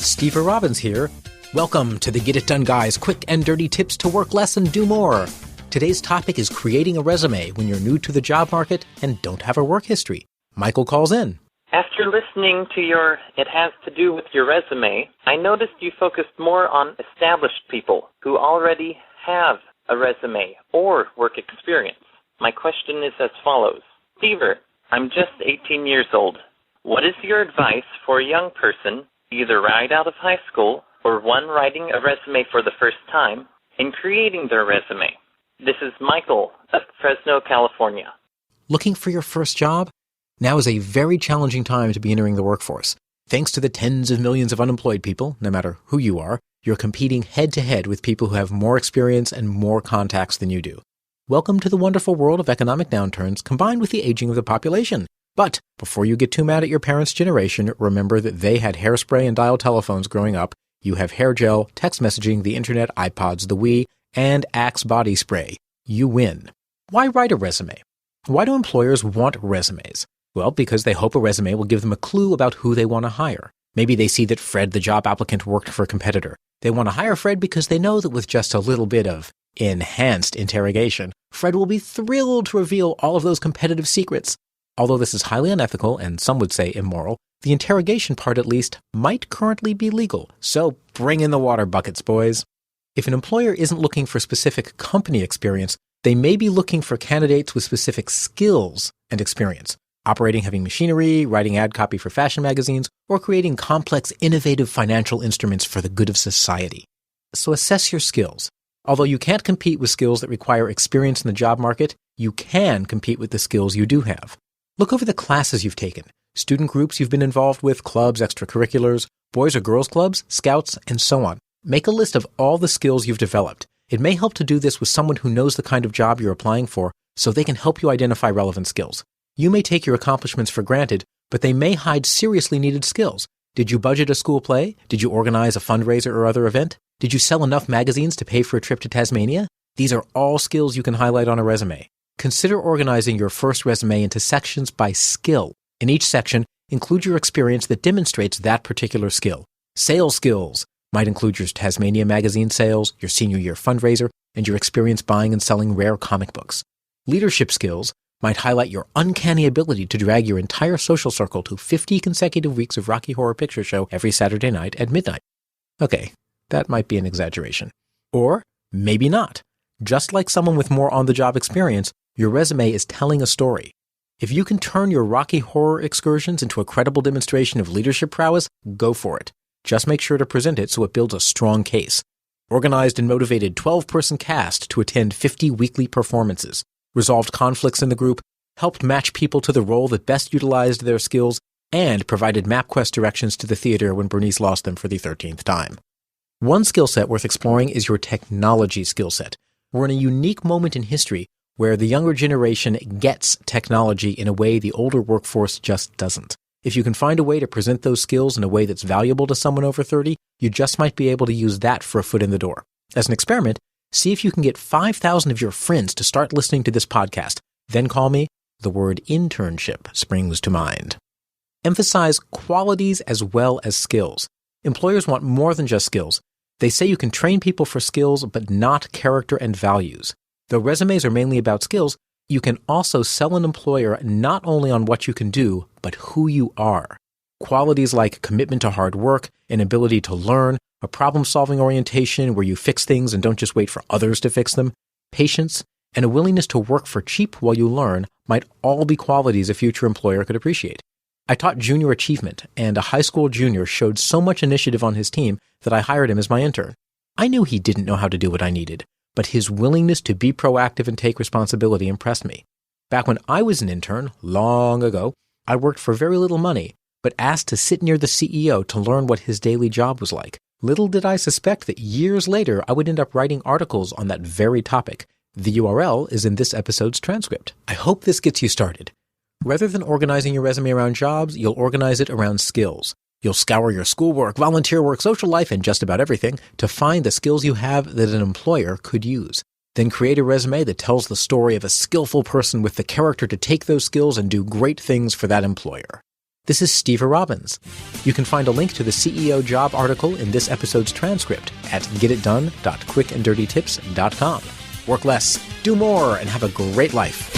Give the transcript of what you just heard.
Steve Robbins here. Welcome to the Get It Done Guys quick and dirty tips to work less and do more. Today's topic is creating a resume when you're new to the job market and don't have a work history. Michael calls in. After listening to your It Has to Do with Your Resume, I noticed you focused more on established people who already have a resume or work experience. My question is as follows. Stever, I'm just 18 years old. What is your advice for a young person, either right out of high school or one writing a resume for the first time, in creating their resume? This is Michael of Fresno, California. Looking for your first job? Now is a very challenging time to be entering the workforce. Thanks to the tens of millions of unemployed people, no matter who you are, you're competing head-to-head with people who have more experience and more contacts than you do. Welcome to the wonderful world of economic downturns combined with the aging of the population. But before you get too mad at your parents' generation, remember that they had hairspray and dial telephones growing up. You have hair gel, text messaging, the internet, iPods, the Wii, and Axe body spray. You win. Why write a resume? Why do employers want resumes? Well, because they hope a resume will give them a clue about who they want to hire. Maybe they see that Fred, the job applicant, worked for a competitor. They want to hire Fred because they know that with just a little bit of enhanced interrogation, Fred will be thrilled to reveal all of those competitive secrets. Although this is highly unethical and some would say immoral, the interrogation part at least might currently be legal. So bring in the water buckets, boys. If an employer isn't looking for specific company experience, they may be looking for candidates with specific skills and experience. Operating heavy machinery, writing ad copy for fashion magazines, or creating complex, innovative financial instruments for the good of society. So assess your skills. Although you can't compete with skills that require experience in the job market, you can compete with the skills you do have. Look over the classes you've taken, student groups you've been involved with, clubs, extracurriculars, boys or girls clubs, scouts, and so on. Make a list of all the skills you've developed. It may help to do this with someone who knows the kind of job you're applying for, so they can help you identify relevant skills. You may take your accomplishments for granted, but they may hide seriously needed skills. Did you budget a school play? Did you organize a fundraiser or other event? Did you sell enough magazines to pay for a trip to Tasmania? These are all skills you can highlight on a resume. Consider organizing your first resume into sections by skill. In each section, include your experience that demonstrates that particular skill. Sales skills might include your Tasmania magazine sales, your senior year fundraiser, and your experience buying and selling rare comic books. Leadership skills might highlight your uncanny ability to drag your entire social circle to 50 consecutive weeks of Rocky Horror Picture Show every Saturday night at midnight. Okay, that might be an exaggeration. Or maybe not. Just like someone with more on-the-job experience, your resume is telling a story. If you can turn your Rocky Horror excursions into a credible demonstration of leadership prowess, go for it. Just make sure to present it so it builds a strong case. Organized and motivated 12-person cast to attend 50 weekly performances. Resolved conflicts in the group, helped match people to the role that best utilized their skills, and provided MapQuest directions to the theater when Bernice lost them for the 13th time. One skill set worth exploring is your technology skill set. We're in a unique moment in history where the younger generation gets technology in a way the older workforce just doesn't. If you can find a way to present those skills in a way that's valuable to someone over 30, you just might be able to use that for a foot in the door. As an experiment, see if you can get 5,000 of your friends to start listening to this podcast. Then call me. The word internship springs to mind. Emphasize qualities as well as skills. Employers want more than just skills. They say you can train people for skills, but not character and values. Though resumes are mainly about skills, you can also sell an employer not only on what you can do, but who you are. Qualities like commitment to hard work, an ability to learn, a problem-solving orientation where you fix things and don't just wait for others to fix them, patience, and a willingness to work for cheap while you learn might all be qualities a future employer could appreciate. I taught junior achievement, and a high school junior showed so much initiative on his team that I hired him as my intern. I knew he didn't know how to do what I needed, but his willingness to be proactive and take responsibility impressed me. Back when I was an intern, long ago, I worked for very little money, but asked to sit near the CEO to learn what his daily job was like. Little did I suspect that years later I would end up writing articles on that very topic. The URL is in this episode's transcript. I hope this gets you started. Rather than organizing your resume around jobs, you'll organize it around skills. You'll scour your schoolwork, volunteer work, social life, and just about everything to find the skills you have that an employer could use. Then create a resume that tells the story of a skillful person with the character to take those skills and do great things for that employer. This is Steve Robbins. You can find a link to the CEO job article in this episode's transcript at getitdone.quickanddirtytips.com. Work less, do more, and have a great life.